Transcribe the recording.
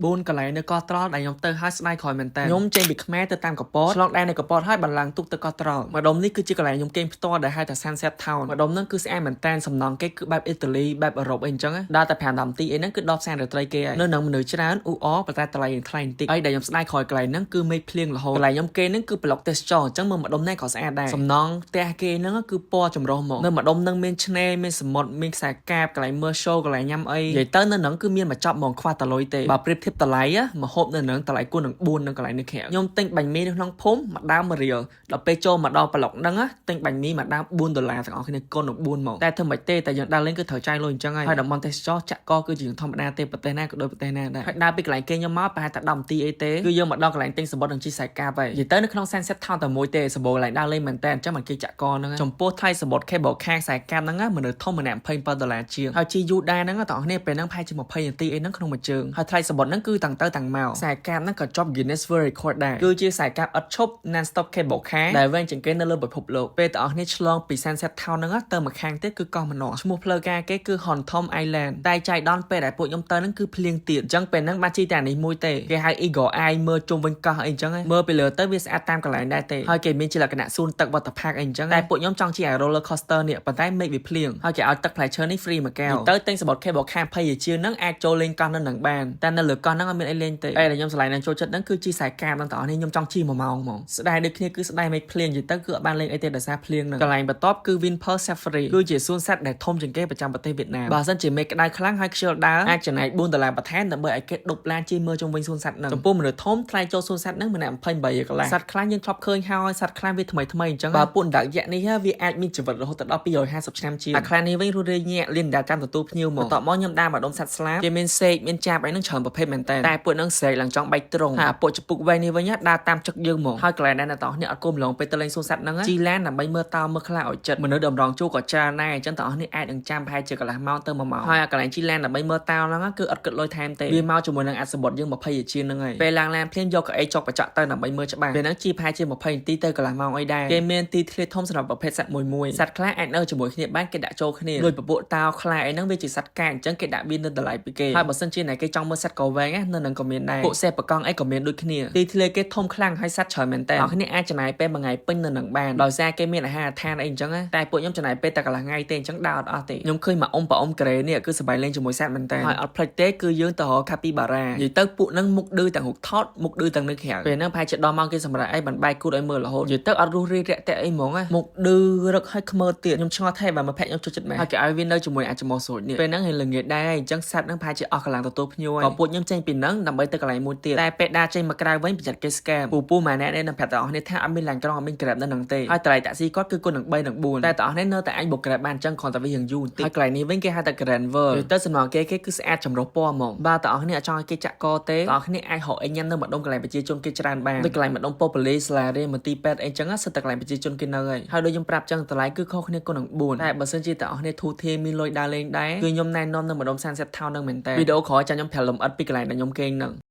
4កន្លែងនៅកោះត្រល់ដែលខ្ញុំទៅហើយស្ដាយក្រោយមែនតើខ្ញុំចេញពីខ្មែរទៅតាមកពតឆ្លងដែននៅកពតហើយបានឡើងទូកទៅកោះត្រល់ម្ដុំនេះគឺជាកន្លែងខ្ញុំគេងផ្ទាល់ដែលហៅថា Sunset Town ម្ដុំហ្នឹងគឺស្អាតមែនតើសំណង់គេគឺបែបអ៊ីតាលីបែបអឺរ៉ុបអីអញ្ចឹងដល់តែ5 10នាទីអីហ្នឹងគឺដល់ផ្សាររាត្រីគេហើយនៅនឹងមនុស្សច្រើនអ៊ូអប៉ុន្តែតម្លៃថ្លៃបន្តិចហើយដែលខ្ញុំស្ដាយក្រោយកន្លែងហ្នឹងគឺមេឃភ្លៀងរហូតកន្លែងខ្ញុំគេហ្នឹងគឺប្លុកទេសចរអញ្ចឹងមើលម្ដុំនេះក៏ស្អាតដែរសំណង់ផ្ទះគេហ្នឹងគឺពណ៌ចម្រុះមកនៅម្ដុំហ្នឹងមានឆ្នេរមានសមុទ្រមានខ្សែកាបកន្លែងមើល show កន្លែងញ៉ាំអីនិយាយទៅនៅហ្នឹងគឺមានមកចប់ហ្មងខ្វះតលុយទេបើប្រៀបធៀបតម្លៃមកហូបនៅហ្នឹងតម្លៃគួរនឹង4នៅកន្លែងនេះក្រៅខ្ញុំទិញបាញ់មីនៅក្នុងភូមិមួយដើម1រៀលដល់ពេលចូលមកដល់ប្លុកហ្នឹងទិញបាញ់មីមួយដើម$4ទាំងអស់គ្នាគុណនឹង4មកតែធ្វើមិនទេតែយើងដើរលេងគឺត្រូវចាយលុយអញ្ចឹងហើយតំបន់ទេសចរចាក់កគឺជាធម្មតាទេប្រទេសណាក៏ដូចប្រទេសណាដែរហើយដើរពីកន្លែងគេខ្ញុំមកប្រហែលតែ10នាទីអីទេគឺយើងមកដល់កន្លែងទិញសំបុត្រនឹងជីខ្សែកាបហើយនិយាយទៅនៅក្នុង Sunset Town តែមួយទេសម្បូរកន្លែងដើរលេងមែនតើអញ្ចឹងមិនគេចាក់កហ្នឹងចំពោះថ្លៃសំបុត្រ cable car ខ្សែកាបហ្នឹងមនុស្សធំម្នាក់$27ជាងហើយជីយូរដែរហ្នឹងបងប្អូនពេលហ្នឹងប្រហែលជា20នាទីអីហ្នឹងក្នុងមួយជើងហើយថ្លៃសំបុត្រហ្នឹងគឺតាំងទៅតាំងមកខ្សែកាបហ្នឹងក៏ជាប់ Guinness World Record ដែរគឺជាខ្សែកាបឥតឈប់ non stop cable car ដែលវែងជាងគេនៅលើពិភពលោកពេលបងប្អូនឆ្លងពី Sunset Town ហ្នឹងទៅមកខាងទៀតគឺកោះម្នាស់ឈ្មោះផ្លូវការគេគឺ Honthom Island តែចៃដន្យពេលដែលពួកខ្ញុំទៅហ្នឹងគឺភ្លៀងទៀតអញ្ចឹងពេលហ្នឹងបានជីតែនេះមួយទេគេហៅ Eagle Eye មើលជុំវិញកោះអីអញ្ចឹងមើលពីលើទៅវាស្អាតតាមកន្លែងដែរទេហើយគេមានជាលក្ខណៈសួនទឹក water park អីអញ្ចឹងតែពួកខ្ញុំចង់ជិះ roller coaster នេះប៉ុន្តែមេឃវាភ្លៀងហើយគេឲ្យទឹកផ្លែឈើនេះ free មួយកែវទៅទិញសំបុត្រ cable car 20ជាងហ្នឹងអាចចូលលេងកោះនៅនឹងបានតែនៅលើកោះហ្នឹងអត់មានអីលេងទេតែខ្ញុំឆ្លៃនឹងចូលចិត្តហ្នឹងគឺជីខ្សែកាបហ្នឹងតោះនេះខ្ញុំចង់ជិះ1ម៉ោងហ្មងស្ដាយដូចគ្នាគឺស្ដាយមេឃភ្លៀងនិយាយទៅគឺអត់បានលេងអីទេដោយសារភ្លៀងហ្នឹងកន្លែងបន្ទាប់គឺ Vinpearl Safari គឺជាសួនសត្វដែលធំជាងគេប្រចាំប្រទេសវៀតណាមបើសិនជាមេឃក្តៅខ្លាំងហើយខ្យល់ដើរអាចចំណាយ$4បន្ថែមដើម្បីឲ្យគេដប់ឡានជិះមើលជុំវិញសួនសត្វហ្នឹងចំពោះមនុស្សធំថ្លៃចូលសួនសត្វហ្នឹងម្នាក់28កន្លះសត្វខ្លះយើងធ្លាប់ឃើញហើយសត្វខ្លះវាថ្មីអញ្ចឹងបើពួកដាកយក្សនេះវាអាចមានជីវិតរហូតដល់250ឆ្នាំជាងតែខ្លះនេះវិញរស់រាយញាក់លៀនដាតាមទទួលភ្ញៀវមកបន្ទាប់មកខ្ញុំដើរមកដុំសត្វស្លាបគេមានសេកមានចាបអីហ្នឹងច្រើនប្រភេទមែនតើតែពួកហ្នឹងស្រែកឡើងចង់បែកត្រង់ហើយពួកចពុកវែងនេះវិញដើរតាមចឹកយើងមកហើយកន្លែងដែរតោះនេះអត់គុំឡងពេលទៅលេងសួនសត្វហ្នឹងជីឡានដើម្បីមើលតោមើលខ្លាឲ្យចិត្តមនុស្សតម្រង់ជួក៏ច្រើនដែរអញ្ចឹងតោះនេះអាចនឹងចាំប្រហែលជាកន្លះម៉ោងទៅ1ម៉ោងហើយកន្លែងជីឡានដើម្បីមើលតោហ្នឹងគឺអត់គិតលុយថែមទេវាមកជាមួយនឹងអត្ថសម្បត្តិយើង20ជាងហ្នឹងហើយពេលឡើងឡានភ្លាមយកកៅអីចុកបច្ចៈទៅដើម្បីមើលច្បាស់ពេលហ្នឹងជីប្រហែលជា20នាទីទៅកន្លះម៉ោងអីដែរគេមានទីធ្លាធំសម្រាប់ប្រភេទសត្វមួយសត្វខ្លះអាចនៅជាមួយគ្នាបានគេដាក់ចូលគ្នាដូចពពួកតោខ្លាអីហ្នឹងវាជាសត្វកែអញ្ចឹងគេដាក់វានៅតម្លៃពីគេហើយបើសិនជាណែគេចង់មើលសត្វកវែងនៅនឹងក៏មានដែរពួកសេះបកង់អីក៏មានដូចគ្នាទីធ្លាគេធំខ្លាំងហើយសត្វច្រើនមែនតើអ្នកគ្នាអាចចំណាយពេលមួយថ្ងៃពេញនៅនឹងបានដោយសារគេមានអាហារដ្ឋានអីអញ្ចឹងតែពួកខ្ញុំចំណាយពេលតែកន្លះថ្ងៃទេអញ្ចឹងដើរអត់ទេខ្ញុំឃើញមកអ៊ំក្រែនេះគឺសប្បាយលេងជាមួយសត្វមែនតើហើយអត់ភ្លេចទេគឺយើងទៅរក Capybara និយាយទៅពួកហ្នឹងមុខឌឺទាំងហុកថតមុខឌឺទាំងនៅក្រៅពេលហ្នឹងប្រហែលជាដល់ម៉ោងគេសម្រាប់អីបានបាយគូតឲ្យមើលរហូតនិយាយទៅអត់រស់រាយរាក់ទាក់អីហ្មងមុខឌឺរឹកឲ្យខ្មើទៀតខ្ញុំឆ្ងល់ថែបើមកភ័ក្រខ្ញុំចូលចិត្តមែនហើយគេឲ្យវានៅជាមួយអាចមោស្រួចនេះពេលហ្នឹងហើយល្ងាចដែរអញ្ចឹងសត្វហ្នឹងប្រហែលជាអស់កម្លាំងទទួលភ្ញៀវក៏ពួកខ្ញុំចេញពីហ្នឹងដើម្បីទៅកន្លែងមួយទៀតតែពេលដើរចេញមកក្រៅវិញប្រយ័ត្នគេ scam ពូម៉ាណែនឹងប្រាប់ទាំងអស់គ្នាថាអត់មានឡានក្រុងអត់មាន Grab នៅហ្នឹងទេហើយតម្លៃតាក់ស៊ីគាត់គឺគុណនឹង3នឹង4តែទាំងអស់គ្នានៅតែអាចបុក Grab បានអញ្ចឹងគ្រាន់តែវាយ៉ាងយូរបន្តិចហើយកន្លែងនេះវិញគេហៅថា Grand World ទៅសំណងគេគឺស្អាតចម្រុះពណ៌ហ្មងបើទាំងអស់គ្នាអត់ចង់ឲ្យគេចាក់កទេទាំងអស់គ្នាអាចហៅអីញ៉ាំនៅម្ដុំកន្លែងប្រជាជនគេច្រើនបានដូចកន្លែងម្ដុំ Populace សាលារៀនមន្ទីរពេទ្យអីចឹងសិតតែកន្លែងប្រជាជនគេនៅហើយដូចខ្ញុំប្រាប់ចឹងតម្លៃគឺខុសគ្នាគុណនឹង4តែបើសិនជាទាំងអស់គ្នាធូរធារមានលុយដើរលេងដែរគឺខ្ញុំណែនាំនៅម្ដុំ Sunset Town នឹងមែនតើវីដេអូក្រោយចាំខ្ញុំប្រាប់លម្អិតពីកន្លែងដែលខ្ញុំគេងនឹង